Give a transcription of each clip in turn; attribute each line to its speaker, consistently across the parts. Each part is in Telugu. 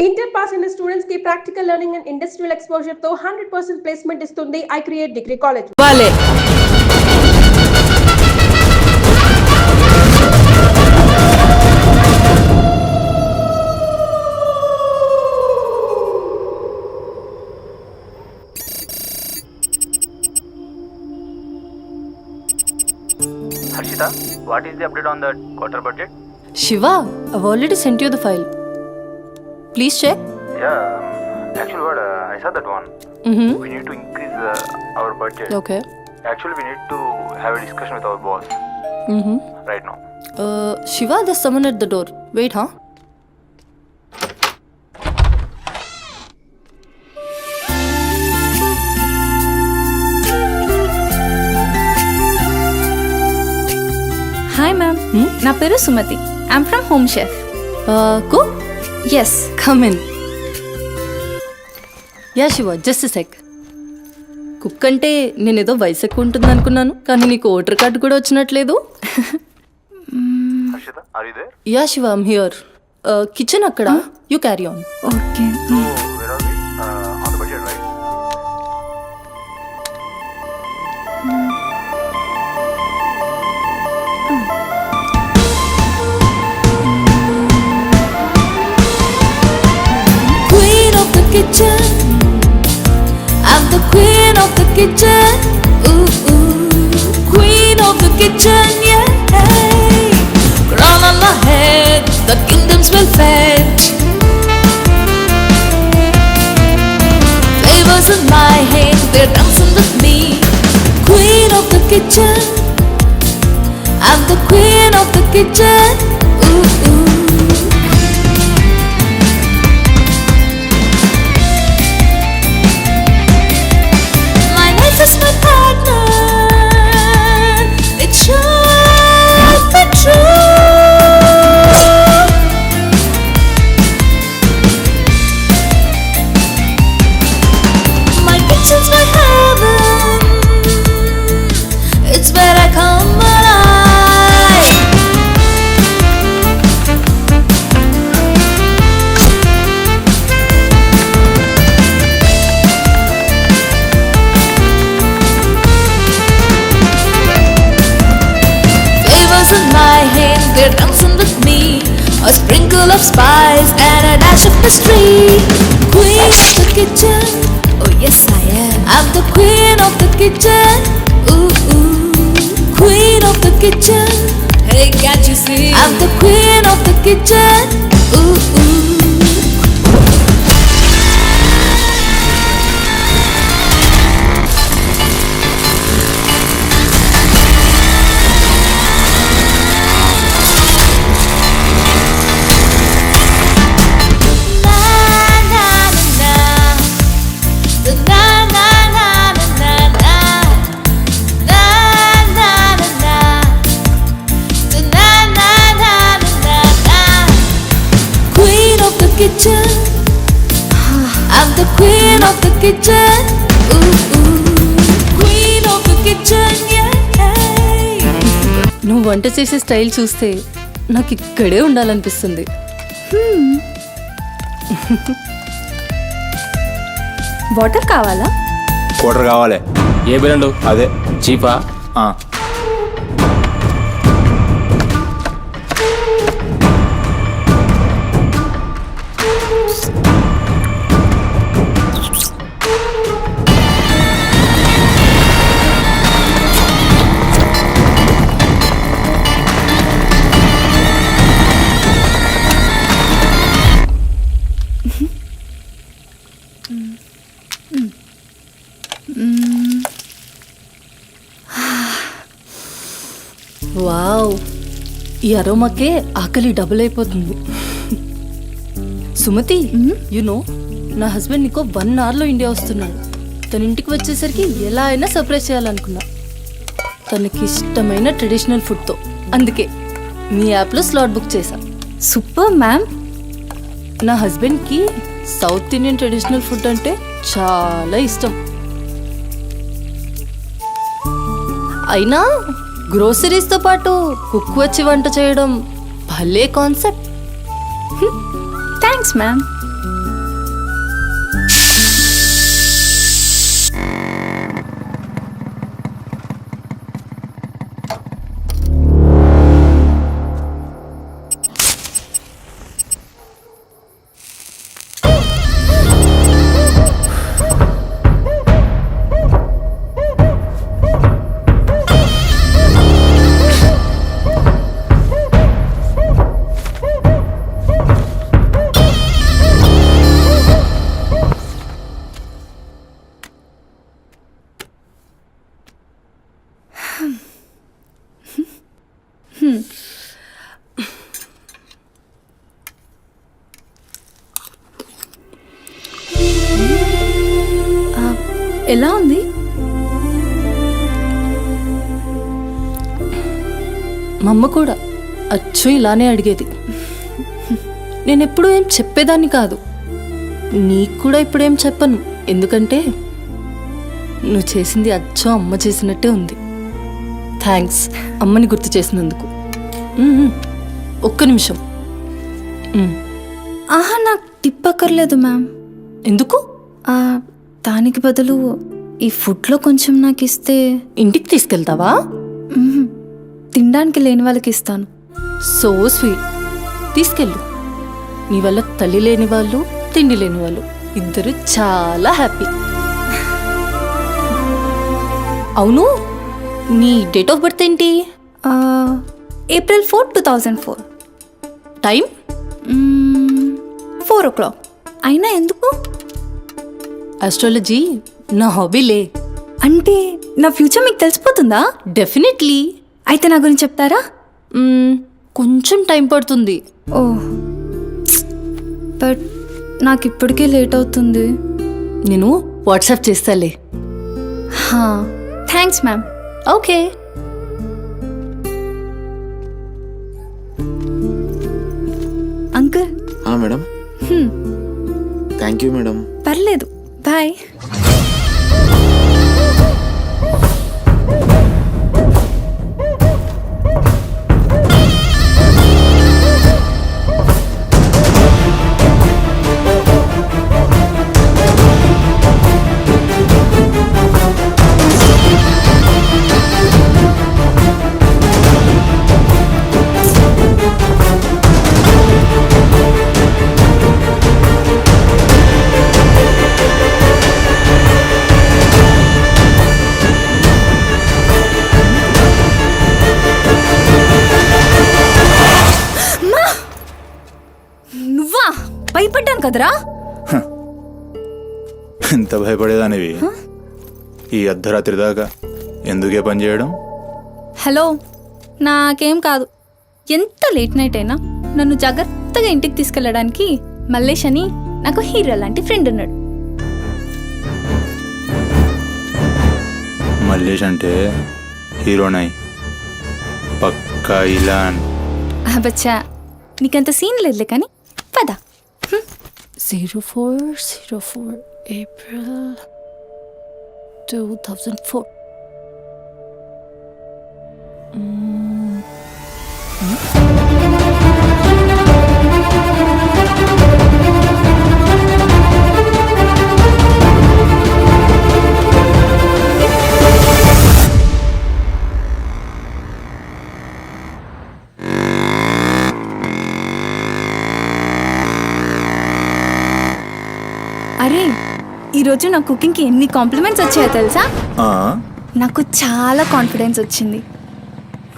Speaker 1: ఇంటర్ పాస్ అయిన స్టూడెంట్స్ కి practical learning and industrial exposure తో 100% ప్లేస్మెంట్ ఇస్తుంది ఐ క్రియేట్ డిగ్రీ కాలేజ్.
Speaker 2: వాలే
Speaker 3: Harshita, what is the update on the quarter budget?
Speaker 2: Shiva, I've already sent you the file. Please check.
Speaker 3: Yeah, actually what I saw that one. We need to increase our budget.
Speaker 2: Okay.
Speaker 3: Actually we need to have a discussion with our boss right now.
Speaker 2: Shiva, there's someone at the door. Wait, huh?
Speaker 4: Hi ma'am, నా పేరు Sumathi. I'm from Home Chef.
Speaker 2: Cook?
Speaker 4: Yes.
Speaker 2: Come in. Yeah, Shiva, just a sec. Cook అంటే నేనేదో వయసు ఎక్కువ ఉంటుంది అనుకున్నాను, కానీ నీకు ఓటర్ కార్డు కూడా వచ్చినట్లేదు.
Speaker 3: Harshita, are you there?
Speaker 2: Yeah Shiva, I'm here. Kitchen అక్కడ, you carry on.
Speaker 4: Okay.
Speaker 3: So where are we? On the budget, right?
Speaker 5: Queen of the kitchen, I'm the queen of the kitchen. Ooh, ooh. Queen of the kitchen, yeah. Crown on my head, the kingdoms will fetch. Flavors in my hand, they're dancing with me. Queen of the kitchen, I'm the queen of the kitchen. Ooh, ooh. My life is my partner. It should be true. My kitchen's my heaven. It's where I come alive. Flavors in my hand, they're dancing with me. A sprinkle of spice and a dash of mystery. Queen of the kitchen, oh yes I am. I'm the queen of the kitchen. Ooh, ooh. Queen of the kitchen, hey can't you see? I'm the queen of the kitchen. Ooh, ooh. Queen of the kitchen, I'm the queen of the kitchen. Ooh, ooh. Queen of the kitchen, yeah.
Speaker 2: నువ్వు వంట చేసే స్టైల్ చూస్తే నాకు ఇక్కడే ఉండాలనిపిస్తుంది.
Speaker 4: వాటర్ కావాలా?
Speaker 6: క్వార్టర్ కావాలి. ఏ బిల్లు? అదే చీపా.
Speaker 2: వావ్, ఈ అరోమాకే ఆకలి డబుల్ అయిపోతుంది. సుమతి, యు నో నా హస్బెండ్ నీకో 1 అవర్లో ఇండియా వస్తున్నాడు. తన ఇంటికి వచ్చేసరికి ఎలా అయినా సర్ప్రైజ్ చేయాలనుకున్నా, తనకి ఇష్టమైన ట్రెడిషనల్ ఫుడ్తో. అందుకే మీ యాప్లో స్లాట్ బుక్ చేశా.
Speaker 4: Super ma'am.
Speaker 2: నా హస్బెండ్కి సౌత్ ఇండియన్ ట్రెడిషనల్ ఫుడ్ అంటే చాలా ఇష్టం. అయినా గ్రోసరీస్తో పాటు కుక్ వచ్చి వంట చేయడం భలే కాన్సెప్ట్.
Speaker 4: Thanks ma'am. ఎలా ఉంది?
Speaker 2: మా అమ్మ కూడా అచ్చు ఇలానే అడిగేది. నేను ఎప్పుడూ ఏం చెప్పేదాన్ని కాదు. నీకు కూడా ఇప్పుడేం చెప్పను, ఎందుకంటే నువ్వు చేసింది అచ్చు అమ్మ చేసినట్టే ఉంది. థ్యాంక్స్ అమ్మని గుర్తు చేసినందుకు. ఒక్క నిమిషం.
Speaker 4: ఆహా, నాకు టిప్ అక్కర్లేదు మ్యామ్.
Speaker 2: ఎందుకు?
Speaker 4: దానికి బదులు ఈ ఫుడ్లో కొంచెం నాకు ఇస్తే.
Speaker 2: ఇంటికి తీసుకెళ్తావా?
Speaker 4: తినడానికి లేని వాళ్ళకి ఇస్తాను.
Speaker 2: So sweet. తీసుకెళ్ళు. నీ వల్ల తల్లి లేని వాళ్ళు, తిండి లేని వాళ్ళు ఇద్దరు చాలా హ్యాపీ. అవును, నీ డేట్ ఆఫ్ బర్త్ ఏంటి?
Speaker 4: April 4, 2004.
Speaker 2: టైం?
Speaker 4: 4 o'clock. అయినా ఎందుకు?
Speaker 2: ఆస్ట్రాలజీ నా హాబీలే.
Speaker 4: అంటే నా ఫ్యూచర్ మీకు తెలిసిపోతుందా?
Speaker 2: డెఫినెట్లీ.
Speaker 4: అయితే నా గురించి చెప్తారా?
Speaker 2: కొంచెం టైం పడుతుంది.
Speaker 4: ఓ, బట్ నాకు ఇప్పటికే లేట్ అవుతుంది.
Speaker 2: నేను వాట్సాప్ చేస్తాలే.
Speaker 4: Thanks ma'am.
Speaker 2: Okay.
Speaker 4: Uncle.
Speaker 7: Madam. Thank you madam.
Speaker 4: పర్లేదు, బాయ్. నువ్వా? భయపడ్డాను కదరా.
Speaker 6: ఎంత భయపడేదానివి ఈ అర్ధరాత్రి దాకా? ఎందుకే పని చేయడం?
Speaker 4: హలో, నాకేం కాదు. ఎంత లేట్ నైట్ అయినా నన్ను జాగ్రత్తగా ఇంటికి తీసుకెళ్ళడానికి మల్లేష్ అని నాకు హీరో లాంటి ఫ్రెండ్ ఉన్నాడు.
Speaker 6: మల్లేష్ అంటే హీరోనై పక్కా ఇలాన్.
Speaker 4: బచ్చా, నీకంత సీన్ లేదులే కానీ పద.
Speaker 2: 0404 April 2004.
Speaker 4: అరే, ఈరోజు నా కుకింగ్కి ఎన్ని కాంప్లిమెంట్స్ వచ్చాయో తెలుసా? నాకు చాలా కాన్ఫిడెన్స్ వచ్చింది.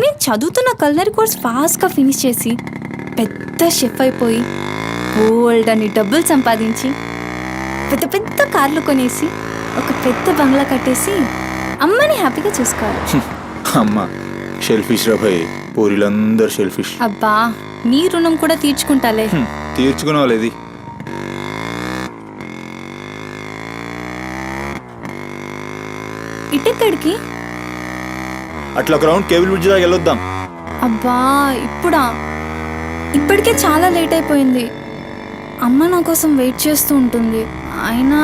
Speaker 4: నేను చదువుతున్న కల్నరీ కోర్స్ ఫాస్ట్గా ఫినిష్ చేసి పెద్ద షెఫ్ అయిపోయి బోల్డ్ అని డబ్బులు సంపాదించి పెద్ద పెద్ద కార్లు కొనేసి ఒక పెద్ద బంగ్లా కట్టేసి అమ్మని హ్యాపీగా చూసుకోవాలి.
Speaker 6: అమ్మ షెల్ఫిష్ రా భయ్, పూరిలందరూ షెల్ఫిష్.
Speaker 4: అబ్బా, నీ రుణం కూడా తీర్చుకుంటాలే.
Speaker 6: తీర్చుకునే వాళ్ళది.
Speaker 4: ఇటెక్కడికి?
Speaker 6: అట్లా గ్రౌండ్ కేబుల్ బ్రిడ్జ్ దాకా వెళ్ళొద్దాం.
Speaker 4: అబ్బా, ఇప్పుడా? ఇప్పటికే చాలా లేట్ అయిపోయింది. అమ్మ నా కోసం వెయిట్ చేస్తూ ఉంటుంది. అయినా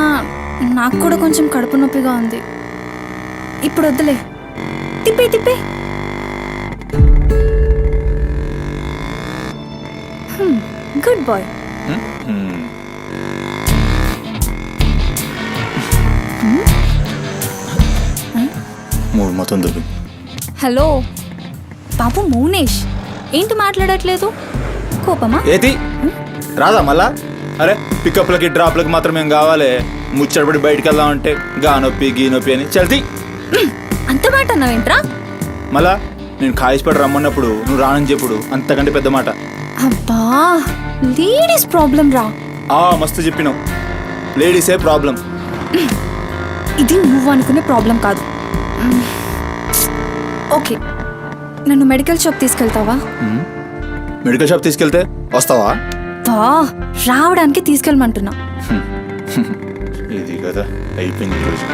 Speaker 4: నాకు కూడా కొంచెం కడుపు నొప్పిగా ఉంది. ఇప్పుడు వద్దులే, తిప్పే తిప్పే. Good boy.
Speaker 6: మూడు మొత్తం దొరికి.
Speaker 4: హలో బాబు మౌనేష్, ఏంటి మాట్లాడట్లేదు? కోపమా?
Speaker 6: ఏది రాదా మళ్ళా? అరే పికప్లకి డ్రాప్లకి మాత్రం ఏం కావాలి? ముచ్చటపడి బయటికి వెళ్దామంటే గా నొప్పి గీ నొప్పి అని చల్తీ.
Speaker 4: అంత మాట అన్నావేంట్రా?
Speaker 6: మళ్ళా నేను కాయిస్పడి రమ్మన్నప్పుడు నువ్వు రానని చెప్పుడు అంతకంటే పెద్ద మాట.
Speaker 4: అబ్బా, లేడీస్ ప్రాబ్లం రా.
Speaker 6: మస్తు చెప్పినావు, లేడీసే ప్రాబ్లం.
Speaker 4: ఇది నువ్వు అనుకునే ప్రాబ్లం కాదు. ఓకే, నన్ను మెడికల్ షాప్ తీసుకెళ్తావా?
Speaker 6: మెడికల్ షాప్ తీసుకెళ్తే వస్తావా?
Speaker 4: రావడానికి తీసుకెళ్ళమంటున్నా.
Speaker 6: ఇది కదా అయిపోయింది ఈరోజు.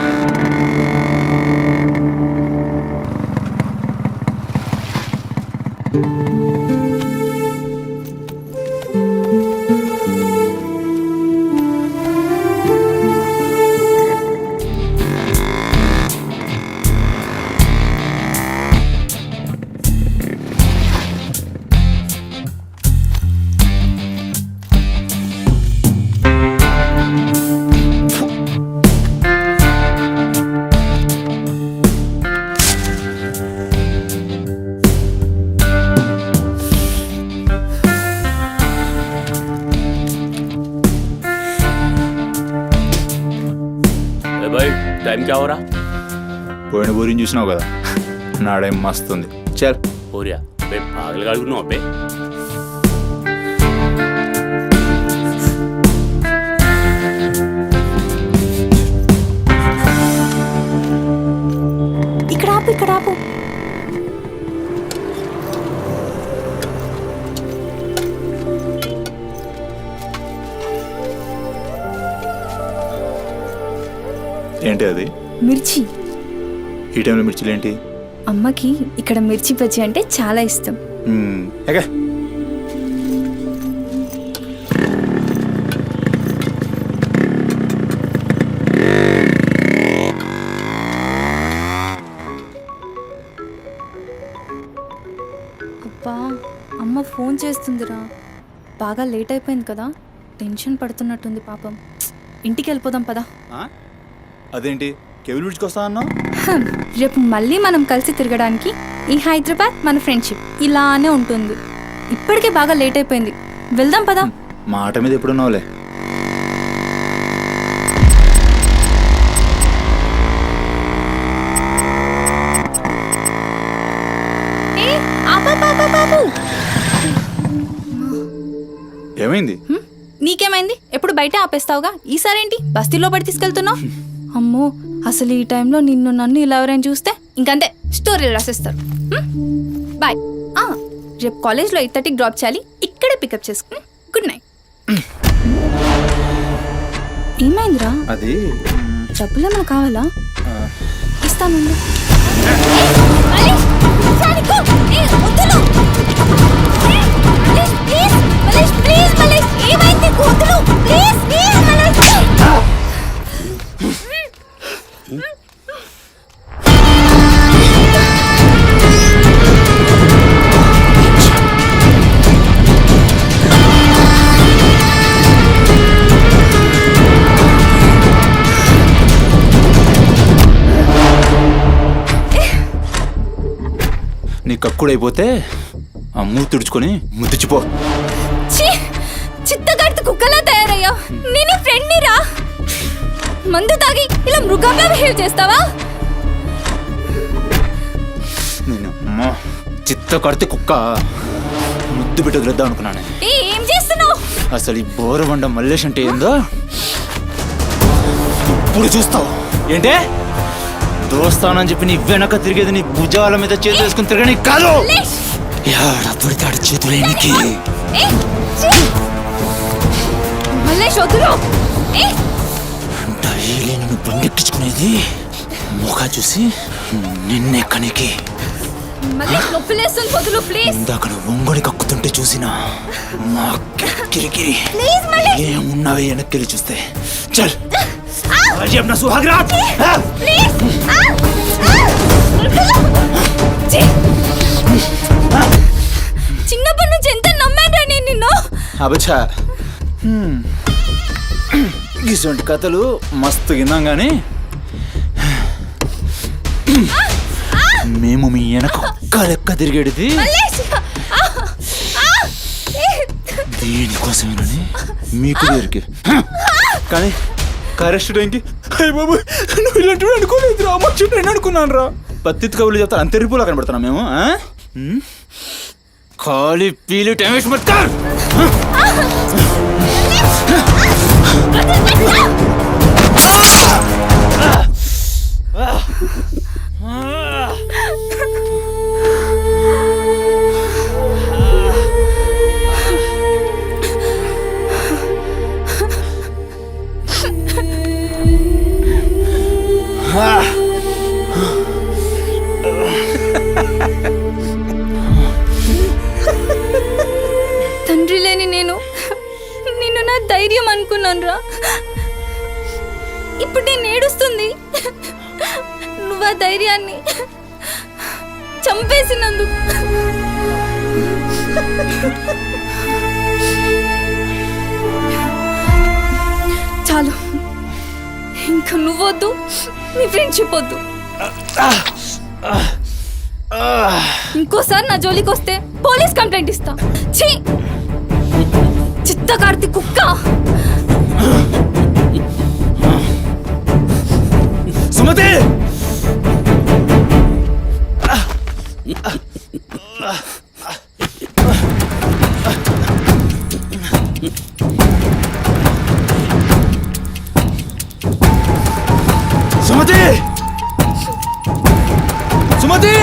Speaker 8: भाई टाइम क्या हो रहा?
Speaker 6: పోయిన బోరిని చూసినావు కదా, నాడేం మస్తుంది. చల్
Speaker 8: हो रहा बे पागल गाड़ी नो अबे
Speaker 4: ఇక్కడ ఆపు, ఇక్కడ ఆపు.
Speaker 6: ఏంటి అది?
Speaker 4: మిర్చి.
Speaker 6: ఈ టైంలో మిర్చిలు ఏంటి?
Speaker 4: అమ్మకి ఇక్కడ మిర్చి బజ్జీ అంటే చాలా ఇష్టం.
Speaker 6: ఎగా
Speaker 4: అబ్బా, అమ్మ ఫోన్ చేస్తుందిరా. బాగా లేట్ అయిపోయింది కదా, టెన్షన్ పడుతున్నట్టుంది పాపం. ఇంటికి వెళ్ళిపోదాం పదా.
Speaker 6: అదేంటి కేబుల్ బ్రిడ్జ్కి వస్తా అన్నా?
Speaker 4: రేపు మళ్ళీ మనం కలిసి తిరగడానికి ఈ హైదరాబాద్ మన ఫ్రెండ్షిప్ ఇలానే ఉంటుంది. ఇప్పటికే బాగా లేట్ అయిపోయింది, వెళ్దాం పదా.
Speaker 6: మాట మీద ఎప్పుడున్నావులే. ఏమైంది?
Speaker 4: నీకేమైంది? ఎప్పుడు బయట ఆపేస్తావుగా, ఈసారేంటి బస్తీలో పడి తీసుకెళ్తున్నావు? అమ్మో, అసలు ఈ టైంలో నిన్ను నన్ను ఇలా ఎవరైనా చూస్తే ఇంకంతే, స్టోరీలు రాసేస్తారు. బాయ్. రేపు కాలేజ్లో 8:30కి డ్రాప్ చేయాలి, ఇక్కడే పికప్ చేసుకుని. Good night. ఏమైందిరా?
Speaker 6: అది
Speaker 4: డబ్బులు ఏమైనా కావాలా? ఇస్తాను.
Speaker 6: నీ కక్కుడైపోతే ఆ మూతి తుడుచుకొని ముద్దుచిపో.
Speaker 4: చిత్తగాడితో కుక్కలా తయారయ్యా. నేను ఫ్రెండ్ని రా. మందు తాగి ఇలా మృగంగా బిహేవ్ చేస్తావా?
Speaker 6: నేను చిత్త కడితే కుక్క ముద్దు బిడ్డ వదిలేద్దాం అనుకున్నాను.
Speaker 4: ఏం చేస్తున్నావు?
Speaker 6: అసలు ఈ బోరబండ మల్లేష్ అంటే ఏందో ఇప్పుడు చూస్తావు. ఏంటే దోస్తానని చెప్పి నీ వెనక తిరిగేది నీ భుజాల మీద చేతులు వేసుకుని తిరగని కాదు. పడితాడు చేతులేనికి. డైలీ నన్ను బండెక్కించుకునేది ముఖా చూసి నిన్నే కనికి. ఇందాక ఒంగొడి కక్కుతుంటే చూసిన మా కిరికిరి ఏమున్నావే వెనక్కి చూస్తే. చల్ अपना सुहाग रात
Speaker 4: చిన్నప్పటి నుంచి ఎంత నమ్మాను నేను నిన్ను.
Speaker 6: అబచ్చా, ఇటువంటి కథలు మస్తు విన్నాం కానీ మేము మీ వెనక ఒక్క లెక్క తిరిగేది దేనికోసమేనని మీకు దేరికి. కానీ కరెస్ట్ టైంకి అయ్య బాబు నువ్వు ఇలాంటి అనుకోలేదు రా, మా చుట్టూ నేను అనుకున్నాను రా. పత్తిత్ కబులు చెప్తాను అంతే రిపోలా కనబడుతున్నాం మేము. ఖాళీ పీలి టైం వేస్ట్ మత్ కర్.
Speaker 4: ఇప్పుడు నేను ఏడుస్తుంది నువ్వు ఆ ధైర్యాన్ని చంపేసినందుకు. చాలు, ఇంకా నువ్వొద్దు, నీ ఫ్రెండ్షిప్ వద్దు. ఇంకోసారి నా జోలికి వస్తే పోలీస్ కంప్లైంట్ ఇస్తా. ఛీ, చిత్తకార్తి కుక్క.
Speaker 6: సుమతి సుమతి సుమతి